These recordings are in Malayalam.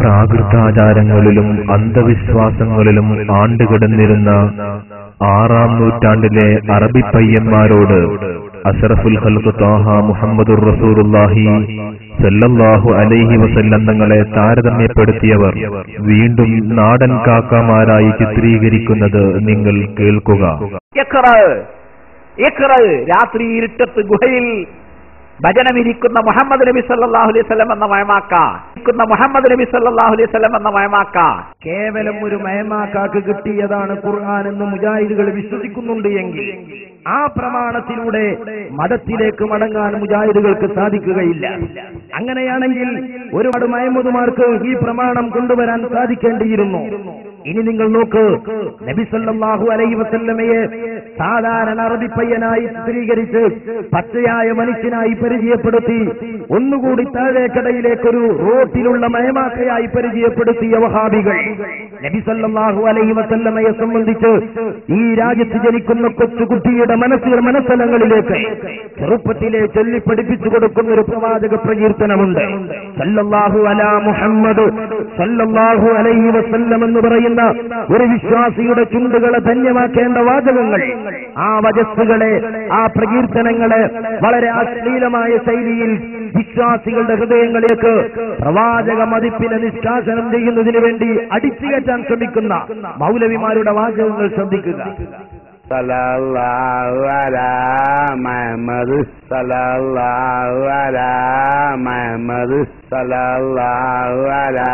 പ്രാകൃതാചാരങ്ങളിലും അന്ധവിശ്വാസങ്ങളിലും ആണ്ടുകിടന്നിരുന്ന 6-ാം നൂറ്റാണ്ടിലെ അറബി പയ്യന്മാരോട് അഷ്റഫുൽ ഖൽഖ് ത്വാഹ മുഹമ്മദുർ റസൂലുള്ളാഹി സല്ലല്ലാഹു അലൈഹി വസല്ലം തങ്ങളെ താരതമ്യപ്പെടുത്തിയവർ വീണ്ടും നാടൻ കാക്കമാരായി ചിത്രീകരിക്കുന്നത് നിങ്ങൾ കേൾക്കുക. രാത്രി ഇരുട്ടത്ത് ഗുഹയിൽ ഭജനമിരിക്കുന്ന മുഹമ്മദ് നബി സല്ലല്ലാഹു അലൈഹി വസല്ലം എന്ന മയമാക്ക കേവലം ഒരു മയമാക്കാക്ക് കിട്ടിയതാണ് ഖുർആൻ എന്ന് മുജാഹിദുകൾ വിശ്വസിക്കുന്നുണ്ട് എങ്കിൽ ആ പ്രമാണത്തിലൂടെ മതത്തിലേക്ക് മടങ്ങാൻ മുജാഹിദുകൾക്ക് സാധിക്കുകയില്ല. അങ്ങനെയാണെങ്കിൽ ഒരുപാട് മയമുതുമാർക്ക് ഈ പ്രമാണം കൊണ്ടുവരാൻ സാധിക്കേണ്ടിയിരുന്നു. ഇനി നിങ്ങൾ നോക്ക്, നബി സല്ലല്ലാഹു അലൈഹി വസല്ലമയെ സാധാരണ അറബി പയ്യനായി ചിത്രീകരിച്ച് പച്ചയായ മനുഷ്യനായി പരിചയപ്പെടുത്തി ഒന്നുകൂടി താഴേക്കടയിലേക്കൊരു റോട്ടിലുള്ള മയമാക്കയായി പരിചയപ്പെടുത്തിയ വഹാബികൾ നബി സല്ലല്ലാഹു അലൈഹി വസല്ലമയെ സംബന്ധിച്ച് ഈ രാജ്യത്ത് ജനിക്കുന്ന കൊച്ചുകുട്ടിയുടെ മനസ്സലങ്ങളിലേക്ക് ചെറുപ്പത്തിലെ ചൊല്ലി പഠിപ്പിച്ചു കൊടുക്കുന്ന ഒരു പ്രവാചക പ്രകീർത്തനമുണ്ട്. സല്ലല്ലാഹു അലാ മുഹമ്മദ് സല്ലല്ലാഹു അലൈഹി വസല്ലം എന്ന് പറയുന്ന ഒരു വിശ്വാസിയുടെ ചുണ്ടുകളെ ധന്യമാക്കേണ്ട വാചകങ്ങൾ, ആ വജസ്സുകളെ, ആ പ്രകീർത്തനങ്ങളെ വളരെ അശ്ലീലമായ ശൈലിയിൽ വിശ്വാസികളുടെ ഹൃദയങ്ങളിലേക്ക് പ്രവാചക മതിപ്പിനെ നിഷ്കാസനം ചെയ്യുന്നതിന് വേണ്ടി അടിച്ചുകയറ്റാൻ ശ്രമിക്കുന്ന മൗലവിമാരുടെ വാചകങ്ങൾ ശ്രദ്ധിക്കുക. സല്ലല്ലാഹു അലാ മുഹമ്മദ് സല്ലല്ലാഹു അലാ മുഹമ്മദ് സല്ലല്ലാഹു അലാ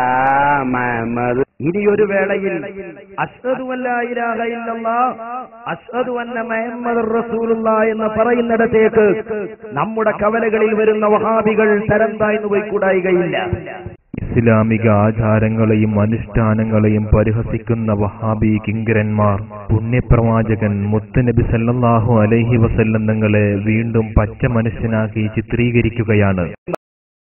മുഹമ്മദ്. ഇനിയൊരു വേളയിൽ അശ്ഹദു അല്ലാ ഇലാഹ ഇല്ലല്ലാഹ് അശ്ഹദു അന്ന മുഹമ്മദുർ റസൂലുള്ളാഹ് എന്ന് പറയുന്നിടത്തേക്ക് നമ്മുടെ കവലകളിൽ വരുന്ന വഹാബികൾ തരം താഴ്ന്നു പോയിക്കൂടായികയില്ല. ഇസ്ലാമിക ആചാരങ്ങളെയും അനുഷ്ഠാനങ്ങളെയും പരിഹസിക്കുന്ന വഹാബി കിങ്കരന്മാർ പുണ്യപ്രവാചകൻ മുത്തുനബി സല്ലല്ലാഹു അലൈഹി വസല്ലം തങ്ങളെ വീണ്ടും പച്ച മനുഷ്യനാക്കി ചിത്രീകരിക്കുകയാണ്.